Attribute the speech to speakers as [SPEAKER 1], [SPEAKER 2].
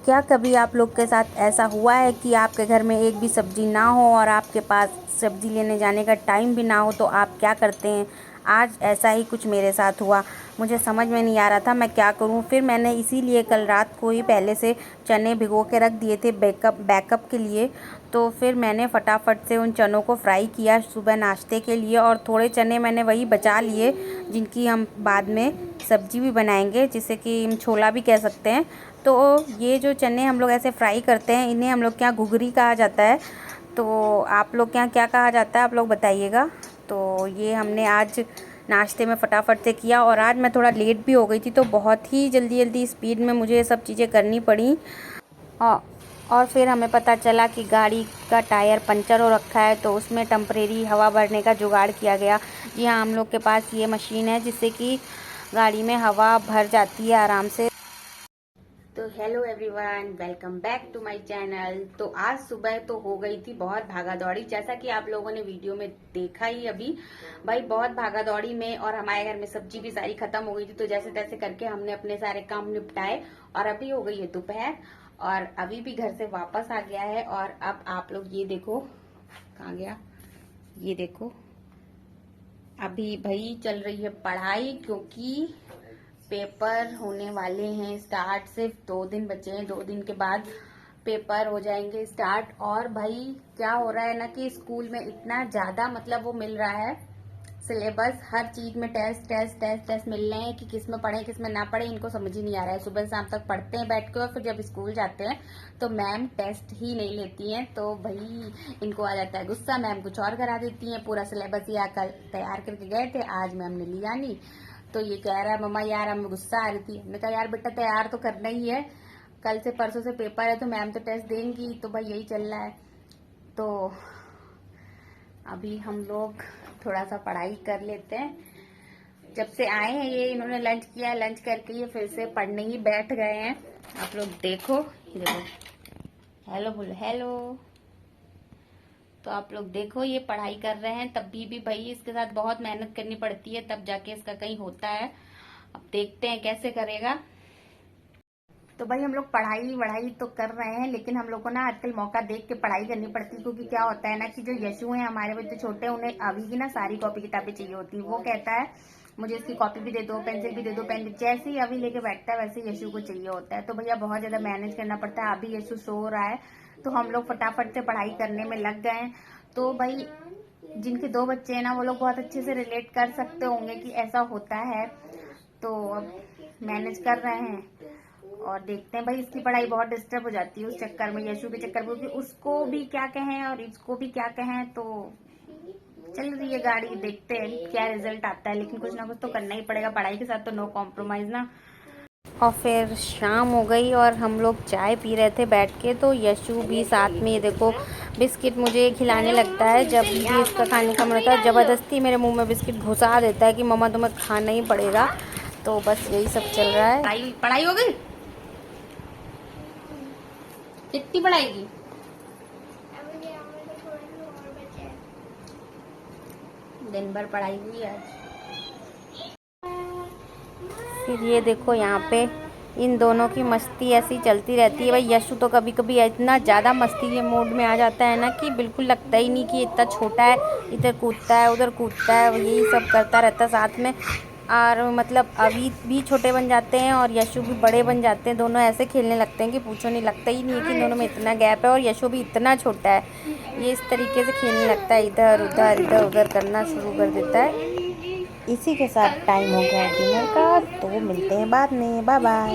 [SPEAKER 1] क्या कभी आप लोग के साथ ऐसा हुआ है कि आपके घर में एक भी सब्ज़ी ना हो और आपके पास सब्ज़ी लेने जाने का टाइम भी ना हो, तो आप क्या करते हैं? आज ऐसा ही कुछ मेरे साथ हुआ। मुझे समझ में नहीं आ रहा था मैं क्या करूं। फिर मैंने इसीलिए कल रात को ही पहले से चने भिगो के रख दिए थे बैकअप के लिए। तो फिर मैंने फटाफट से उन चनों को फ्राई किया सुबह नाश्ते के लिए, और थोड़े चने मैंने वही बचा लिए जिनकी हम बाद में सब्ज़ी भी बनाएंगे, जिसे कि हम छोला भी कह सकते हैं। तो ये जो चने हम लोग ऐसे फ्राई करते हैं, इन्हें हम लोग के यहाँ घुघरी कहा जाता है। तो आप लोग के यहाँ क्या कहा जाता है, आप लोग बताइएगा। तो ये हमने आज नाश्ते में फटाफट से किया, और आज मैं थोड़ा लेट भी हो गई थी, तो बहुत ही जल्दी जल्दी स्पीड में मुझे ये सब चीज़ें करनी पड़ी। और और फिर हमें पता चला कि गाड़ी का टायर पंचर हो रखा है, तो उसमें टेम्परेरी हवा भरने का जुगाड़ किया गया। जी हाँ, हम लोग के पास ये मशीन है जिससे कि गाड़ी में हवा भर जाती है आराम से। तो hello everyone, welcome back to my channel. तो आज सुबह तो हो गई थी बहुत भागा दौड़ी, जैसा कि आप लोगों ने वीडियो में देखा ही अभी। भाई बहुत भागा दौड़ी में, और हमारे घर में सब्जी भी सारी खत्म हो गई थी, तो जैसे तैसे करके हमने अपने सारे काम निपटाए। और अभी हो गई है दोपहर, और अभी भी घर से वापस आ गया है। और अब आप लोग ये देखो, कहाँ गया, ये देखो, अभी भाई चल रही है पढ़ाई, क्योंकि पेपर होने वाले हैं स्टार्ट। सिर्फ 2 दिन बचे हैं, 2 दिन के बाद पेपर हो जाएंगे स्टार्ट। और भाई क्या हो रहा है ना कि स्कूल में इतना ज्यादा मतलब वो मिल रहा है सिलेबस, हर चीज में टेस्ट टेस्ट टेस्ट टेस्ट मिल रहे हैं कि किस में पढ़े किस में ना पढ़े, इनको समझ ही नहीं आ रहा है। सुबह से शाम तक पढ़ते हैं बैठ के, और फिर जब स्कूल जाते हैं तो मैम टेस्ट ही नहीं लेती हैं। तो भाई इनको आ जाता है गुस्सा, मैम कुछ और करा देती हैं। पूरा सिलेबस या कल तैयार करके गए थे, आज मैम ने लिया नहीं। तो ये कह रहा है मम्मा यार हमें गुस्सा आ रही थी। हमने कहा यार बेटा तैयार तो करना ही है, कल से परसों से पेपर है, तो मैम तो टेस्ट देंगी। तो भाई यही चल रहा है। तो अभी हम लोग थोड़ा सा पढ़ाई कर लेते हैं। जब से आए हैं ये इन्होंने लंच किया, लंच करके ये फिर से पढ़ने ही बैठ गए हैं। आप लोग देखो, ये देखो, हेलो बोलो हेलो। तो आप लोग देखो ये पढ़ाई कर रहे हैं, तब भी भाई इसके साथ बहुत मेहनत करनी पड़ती है, तब जाके इसका कहीं होता है। अब देखते हैं कैसे करेगा। तो भाई हम लोग पढ़ाई वढ़ाई तो कर रहे हैं, लेकिन हम लोग को ना आजकल मौका देख के पढ़ाई करनी पड़ती है। क्योंकि क्या होता है ना कि जो यशु है हमारे बच्चे छोटे, उन्हें अभी की ना सारी कॉपी किताबें चाहिए होती है। वो कहता है मुझे इसकी कॉपी भी दे दो, पेंसिल भी दे दो, पेन भी। जैसे ही अभी लेके बैठता है वैसे यशु को चाहिए होता है। तो भैया बहुत ज्यादा मैनेज करना पड़ता है। अभी यशु सो रहा है, तो हम लोग फटाफट से पढ़ाई करने में लग गए हैं। तो भाई जिनके 2 बच्चे हैं ना, वो लोग बहुत अच्छे से रिलेट कर सकते होंगे कि ऐसा होता है। तो अब मैनेज कर रहे हैं, और देखते हैं। भाई इसकी पढ़ाई बहुत डिस्टर्ब हो जाती है उस चक्कर में, यशु के चक्कर में, क्योंकि उसको भी क्या कहें और इसको भी क्या कहें। तो चल रही है गाड़ी, देखते हैं क्या रिजल्ट आता है। लेकिन कुछ ना कुछ तो करना ही पड़ेगा, पढ़ाई के साथ तो नो कॉम्प्रोमाइज ना। और फिर शाम हो गई और हम लोग चाय पी रहे थे बैठ के। तो यशु भी साथ में, ये देखो, बिस्किट मुझे खिलाने लगता है जब भी इसका खाने का मन होता है। ज़बरदस्ती मेरे मुंह में बिस्किट घुसा देता है कि मम्मा तुम्हें खाना ही पड़ेगा। तो बस यही सब चल रहा है। पढ़ाई हो गई, कितनी पढ़ाई की? दिन भर पढ़ाई हुई है। फिर ये देखो यहाँ पे इन दोनों की मस्ती ऐसी चलती रहती है। भाई यशु तो कभी कभी इतना ज़्यादा मस्ती के मूड में आ जाता है ना कि बिल्कुल लगता ही नहीं कि इतना छोटा है, इधर कूदता है उधर कूदता है, यही सब करता रहता है साथ में। और मतलब अभी भी छोटे बन जाते हैं और यशु भी बड़े बन जाते हैं। दोनों ऐसे खेलने लगते हैं कि पूछो नहीं, लगता ही नहीं है कि दोनों में इतना गैप है। और यशु भी इतना छोटा है, ये इस तरीके से खेलने लगता है, इधर उधर करना शुरू कर देता है। इसी के साथ टाइम हो गया डिनर का, तो मिलते हैं बाद में, बाय बाय।